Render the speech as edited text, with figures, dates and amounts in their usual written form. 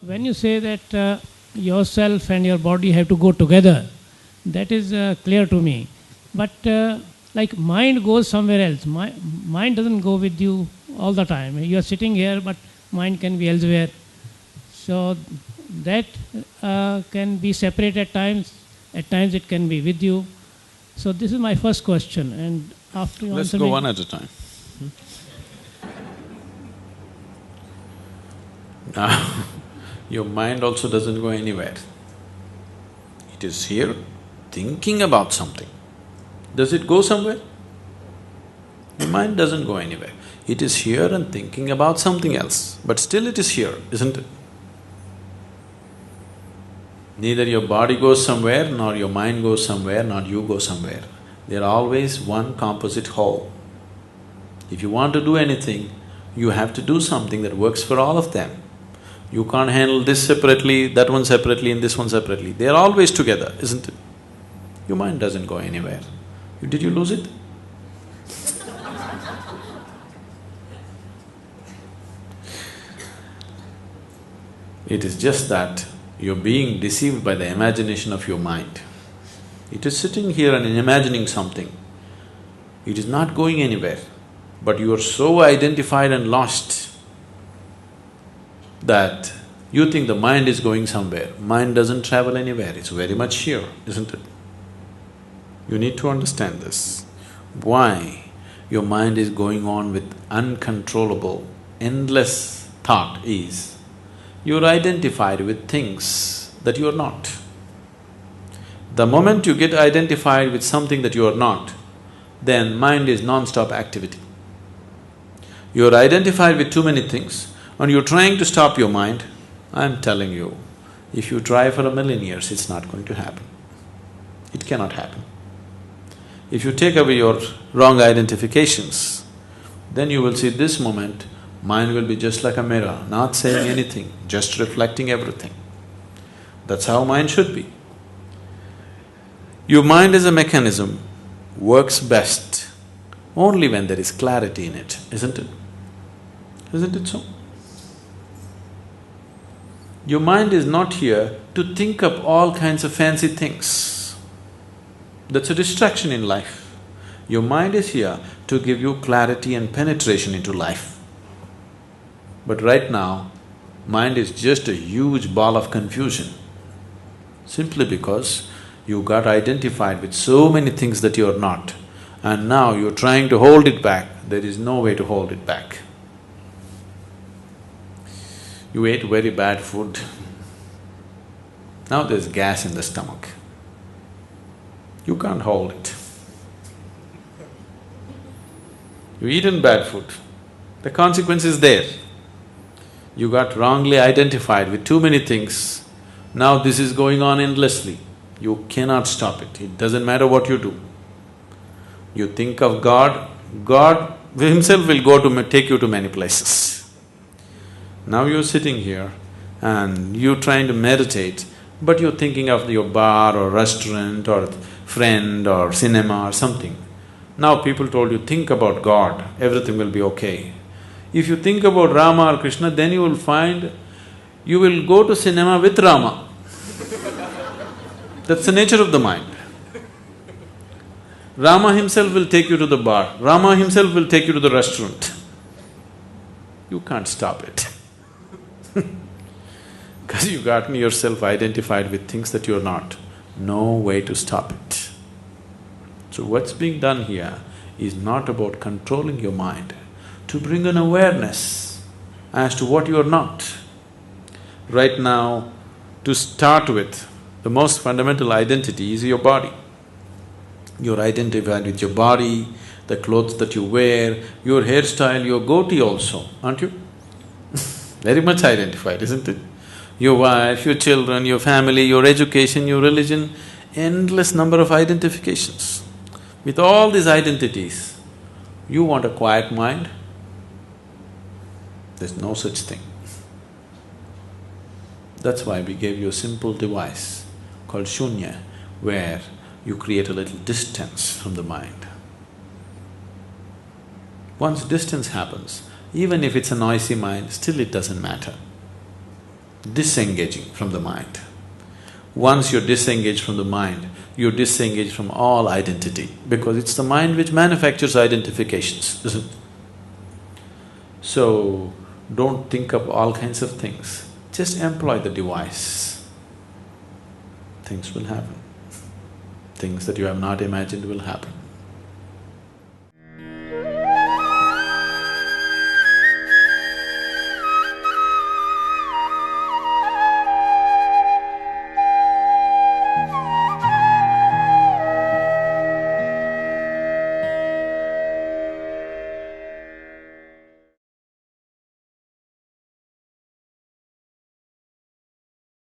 when you say that yourself and your body have to go together, that is clear to me. But like mind goes somewhere else. Mind doesn't go with you all the time. You are sitting here, but mind can be elsewhere. So that can be separate at times. At times it can be with you. So this is my first question. And after you Let's answer go me, one at a time. Now, your mind also doesn't go anywhere. It is here thinking about something. Does it go somewhere? Your mind doesn't go anywhere. It is here and thinking about something else, but still it is here, isn't it? Neither your body goes somewhere, nor your mind goes somewhere, nor you go somewhere. They're always one composite whole. If you want to do anything, you have to do something that works for all of them. You can't handle this separately, that one separately, and this one separately. They're always together, isn't it? Your mind doesn't go anywhere. Did you lose it? It is just that you're being deceived by the imagination of your mind. It is sitting here and imagining something. It is not going anywhere, but you are so identified and lost that you think the mind is going somewhere. Mind doesn't travel anywhere, it's very much here, isn't it? You need to understand this. Why your mind is going on with uncontrollable, endless thought is, you're identified with things that you are not. The moment you get identified with something that you are not, then mind is non-stop activity. You're identified with too many things and you're trying to stop your mind. I'm telling you, if you try for 1,000,000 years, it's not going to happen. It cannot happen. If you take away your wrong identifications, then you will see this moment, mind will be just like a mirror, not saying anything, just reflecting everything. That's how mind should be. Your mind as a mechanism works best only when there is clarity in it, isn't it? Isn't it so? Your mind is not here to think up all kinds of fancy things. That's a distraction in life. Your mind is here to give you clarity and penetration into life. But right now, mind is just a huge ball of confusion, simply because you got identified with so many things that you're not, and now you're trying to hold it back. There is no way to hold it back. You ate very bad food, now there's gas in the stomach. You can't hold it. You eaten bad food, the consequence is there. You got wrongly identified with too many things, now this is going on endlessly. You cannot stop it, it doesn't matter what you do. You think of God, God himself will go to take you to many places. Now you're sitting here and you're trying to meditate, but you're thinking of your bar or restaurant or friend or cinema or something. Now people told you, think about God, everything will be okay. If you think about Rama or Krishna, then you will find you will go to cinema with Rama. That's the nature of the mind. Rama himself will take you to the bar, Rama himself will take you to the restaurant. You can't stop it because you gotten yourself identified with things that you're not. No way to stop it. So what's being done here is not about controlling your mind, to bring an awareness as to what you're not. Right now, to start with, the most fundamental identity is your body. You're identified with your body, the clothes that you wear, your hairstyle, your goatee also, aren't you? Very much identified, isn't it? Your wife, your children, your family, your education, your religion, endless number of identifications. With all these identities, you want a quiet mind? There's no such thing. That's why we gave you a simple device called shunya, where you create a little distance from the mind. Once distance happens, even if it's a noisy mind, still it doesn't matter. disengaging from the mind. Once you're disengaged from the mind, you're disengaged from all identity, because it's the mind which manufactures identifications, isn't it? So, don't think of all kinds of things, just employ the device. Things will happen. Things that you have not imagined will happen.